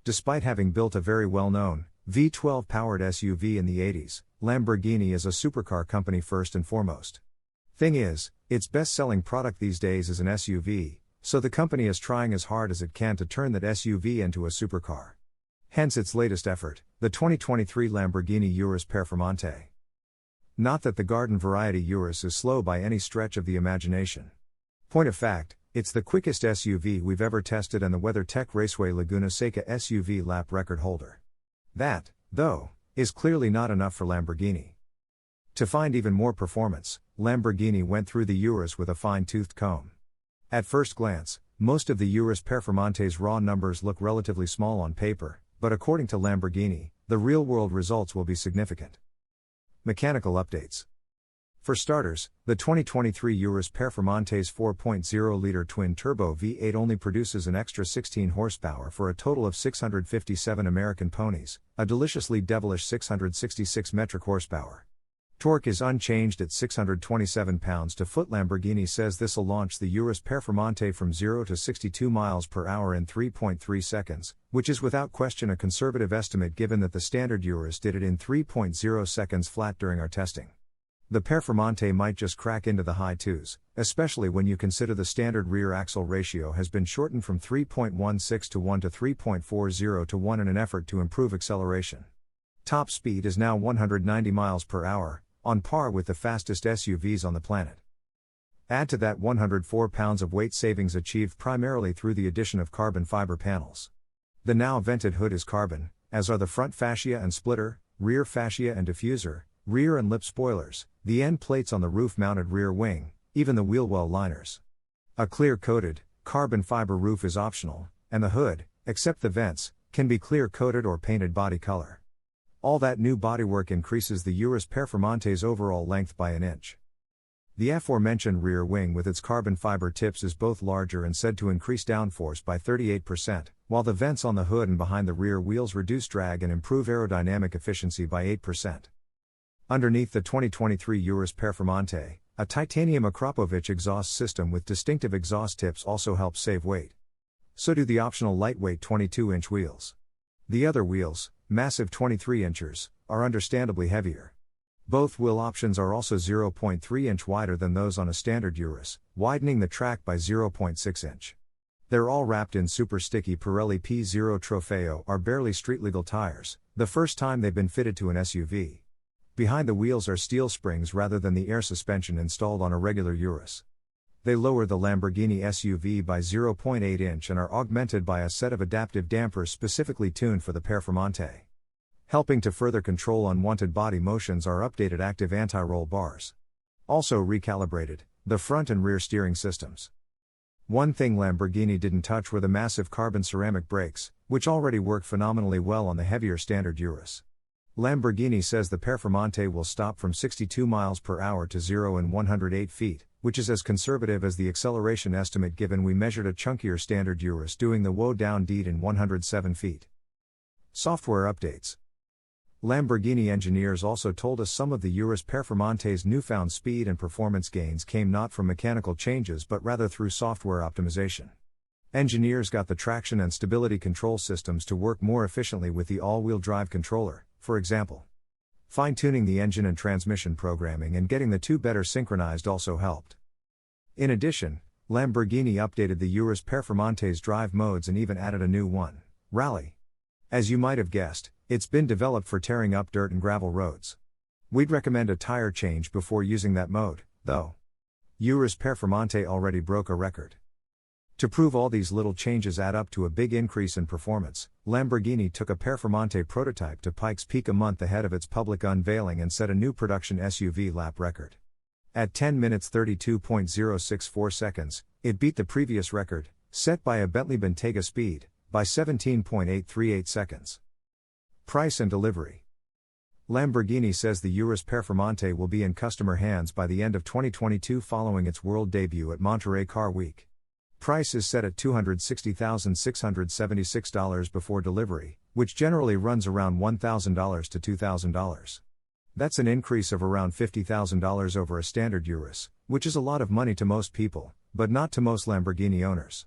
Despite having built a very well-known, V12-powered SUV in the 80s, Lamborghini is a supercar company first and foremost. Thing is, its best-selling product these days is an SUV, so the company is trying as hard as it can to turn that SUV into a supercar. Hence its latest effort, the 2023 Lamborghini Urus Performante. Not that the garden variety Urus is slow by any stretch of the imagination. Point of fact, it's the quickest SUV we've ever tested and the WeatherTech Raceway Laguna Seca SUV lap record holder. That, though, is clearly not enough for Lamborghini. To find even more performance, Lamborghini went through the Urus with a fine-toothed comb. At first glance, most of the Urus Performante's raw numbers look relatively small on paper, but according to Lamborghini, the real-world results will be significant. Mechanical updates. For starters, the 2023 Urus Performante's 4.0-liter twin-turbo V8 only produces an extra 16 horsepower for a total of 657 American ponies, a deliciously devilish 666 metric horsepower. Torque is unchanged at 627 pounds-to-foot. Lamborghini says this'll launch the Urus Performante from 0 to 62 miles per hour in 3.3 seconds, which is without question a conservative estimate given that the standard Urus did it in 3.0 seconds flat during our testing. The Performante might just crack into the high twos, especially when you consider the standard rear axle ratio has been shortened from 3.16 to 1 to 3.40 to 1 in an effort to improve acceleration. Top speed is now 190 miles per hour, on par with the fastest SUVs on the planet. Add to that 104 pounds of weight savings achieved primarily through the addition of carbon fiber panels. The now vented hood is carbon, as are the front fascia and splitter, rear fascia and diffuser, rear and lip spoilers, the end plates on the roof-mounted rear wing, even the wheel well liners. A clear-coated, carbon fiber roof is optional, and the hood, except the vents, can be clear-coated or painted body color. All that new bodywork increases the Urus Performante's overall length by an inch. The aforementioned rear wing with its carbon fiber tips is both larger and said to increase downforce by 38%, while the vents on the hood and behind the rear wheels reduce drag and improve aerodynamic efficiency by 8%. Underneath the 2023 Urus Performante, a titanium Akrapovic exhaust system with distinctive exhaust tips also helps save weight. So do the optional lightweight 22-inch wheels. The other wheels, massive 23-inchers, are understandably heavier. Both wheel options are also 0.3 inch wider than those on a standard Urus, widening the track by 0.6 inch. They're all wrapped in super sticky Pirelli P0 Trofeo are barely street-legal tires, the first time they've been fitted to an SUV. Behind the wheels are steel springs rather than the air suspension installed on a regular Urus. They lower the Lamborghini SUV by 0.8 inch and are augmented by a set of adaptive dampers specifically tuned for the Performante. Helping to further control unwanted body motions are updated active anti-roll bars. Also recalibrated, the front and rear steering systems. One thing Lamborghini didn't touch were the massive carbon ceramic brakes, which already work phenomenally well on the heavier standard Urus. Lamborghini says the Performante will stop from 62 miles per hour to 0 in 108 feet, which is as conservative as the acceleration estimate given we measured a chunkier standard Urus doing the woe down deed in 107 feet. Software updates. Lamborghini engineers also told us some of the Urus Performante's newfound speed and performance gains came not from mechanical changes but rather through software optimization. Engineers got the traction and stability control systems to work more efficiently with the all-wheel drive controller, for example. Fine-tuning the engine and transmission programming and getting the two better synchronized also helped. In addition, Lamborghini updated the Urus Performante's drive modes and even added a new one, Rally. As you might have guessed, it's been developed for tearing up dirt and gravel roads. We'd recommend a tire change before using that mode, though. Urus Performante already broke a record. To prove all these little changes add up to a big increase in performance, Lamborghini took a Performante prototype to Pikes Peak a month ahead of its public unveiling and set a new production SUV lap record. At 10 minutes 32.064 seconds, it beat the previous record, set by a Bentley Bentayga Speed, by 17.838 seconds. Price and delivery. Lamborghini says the Urus Performante will be in customer hands by the end of 2022 following its world debut at Monterey Car Week. Price is set at $260,676 before delivery, which generally runs around $1,000 to $2,000. That's an increase of around $50,000 over a standard Urus, which is a lot of money to most people, but not to most Lamborghini owners.